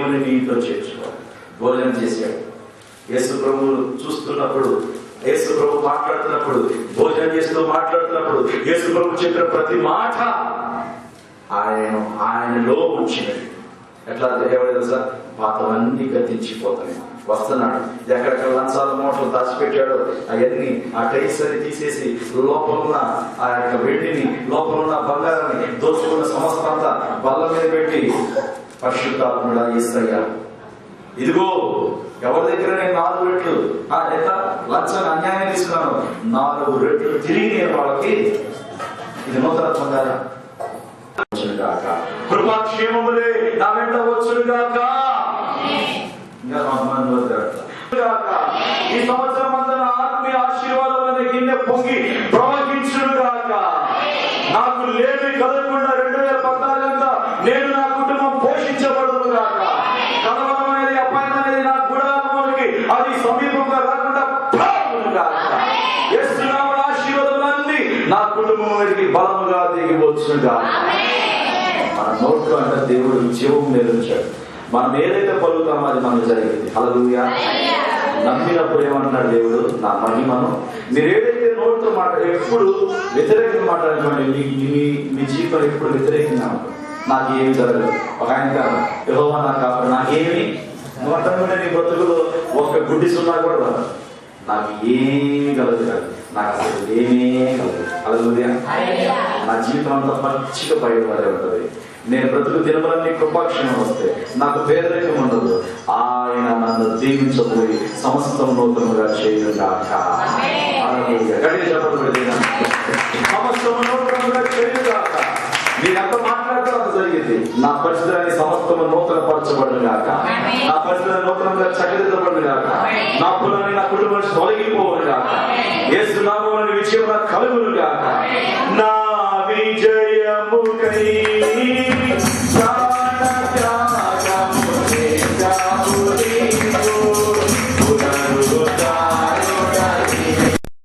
దేవుని నీతో చేర్చుకోవాలి. భోజనం చేశాడు. యేసు ప్రభువు చూస్తున్నప్పుడు, యేసు ప్రభు మాట్లాడుతున్నప్పుడు, భోజనం చేస్తూ మాట్లాడుతున్నప్పుడు యేసు ప్రభు చెప్పిన ప్రతి మాట ఆయనలో వచ్చినది. ఎట్లా ఎవరు తెలుసా? పాతవన్నీ గతించిపోతాయి. వస్తున్నాడు, ఎక్కడెక్కడ లంచాల మూటలు దాచిపెట్టాడో అవన్నీ ఆ టైల్స్ అని తీసేసి లోపల ఉన్న ఆ యొక్క వెండిని, లోపల ఉన్న బంగారాన్ని, దోచుకున్న సమస్తంతా బల్ల మీద పెట్టి, పరిశుద్ధాత్ముడా యేసయ్యా, ఇదిగో ఎవరి దగ్గర నేను 4 రెట్లు ఎంత లంచాన్ని అన్యాయం తీసుకున్నాను, 4 రెట్లు తిరిగి నేను వాళ్ళకి, ఇది నూతనత్వం కాదా? వచ్చునుగాక, కృపాక్షేమములే నా వెంట వచ్చునుగాక. ఈ సంవత్సరం అంతా ఆత్మీయ ఆశీర్వాదాలనే గిన్నె పొంగి ప్రవహించునుగాక. నాకు లేమి కదలకుండా 2014 అంతా నేను నా కుటుంబం పోషించబడునుగాక. కలవరం అనేది, అపాయం అనేది నా గుడారంలోకి అది సమీపంగా రాకుండా పోవునుగాక. యేసు నామమున ఆశీర్వాదములన్నీ నా కుటుంబం మీదకి బలముగా దిగివచ్చునుగాక. మన నోట్లో అంటే దేవుడు జీవం నిలిచాడు. మనం ఏదైతే పలుకుతామో అది మనకు జరిగింది. హల్లెలూయా. నమ్మినప్పుడు ఏమంటున్నాడు దేవుడు? నా మహిమను మీరు ఏదైతే నోటితో ఎప్పుడు వ్యతిరేకంగా మాట్లాడుకోండి, మీ జీవితం ఎప్పుడు వ్యతిరేకంగా ఉంటుంది. నాకు ఏమి జరగదు. ఒక ఆయన యెహోవా నాకు కాపాడు, నాకేమి నువ్వు నీ బ్రతుకులు ఒక్క గుడ్డి సున్నా కూడా రాదు. నాకు ఏమి కలదు కాదు, నాకు అసలు ఏమీ కలదు. హల్లెలూయా. నా జీవితం అంతా పచ్చిగా బయటపడే ఉంటుంది. నేను బ్రతుకు దినములన్నీ కృపాక్షేమం వస్తే నాకు పేదరికం ఉండదు. ఆయన నన్ను దీవించబోయి సమస్తం నూతనముగా చేయుగాక. సమస్తము నూతనముగా చేయుగాక. నేను ఎంత మాట్లాడితే అంత జరిగింది. నా పరిస్థితులని సమస్తము నూతన పరచబడుగాక. నా పరిస్థితులను నూతనంగా చక్కదిద్దబడుగాక. నా కులాన్ని, నా కుటుంబాన్ని తొలగిపోవుగాక. యేసు నామమున విజయం కలుగునుగాక. నా విజయముకై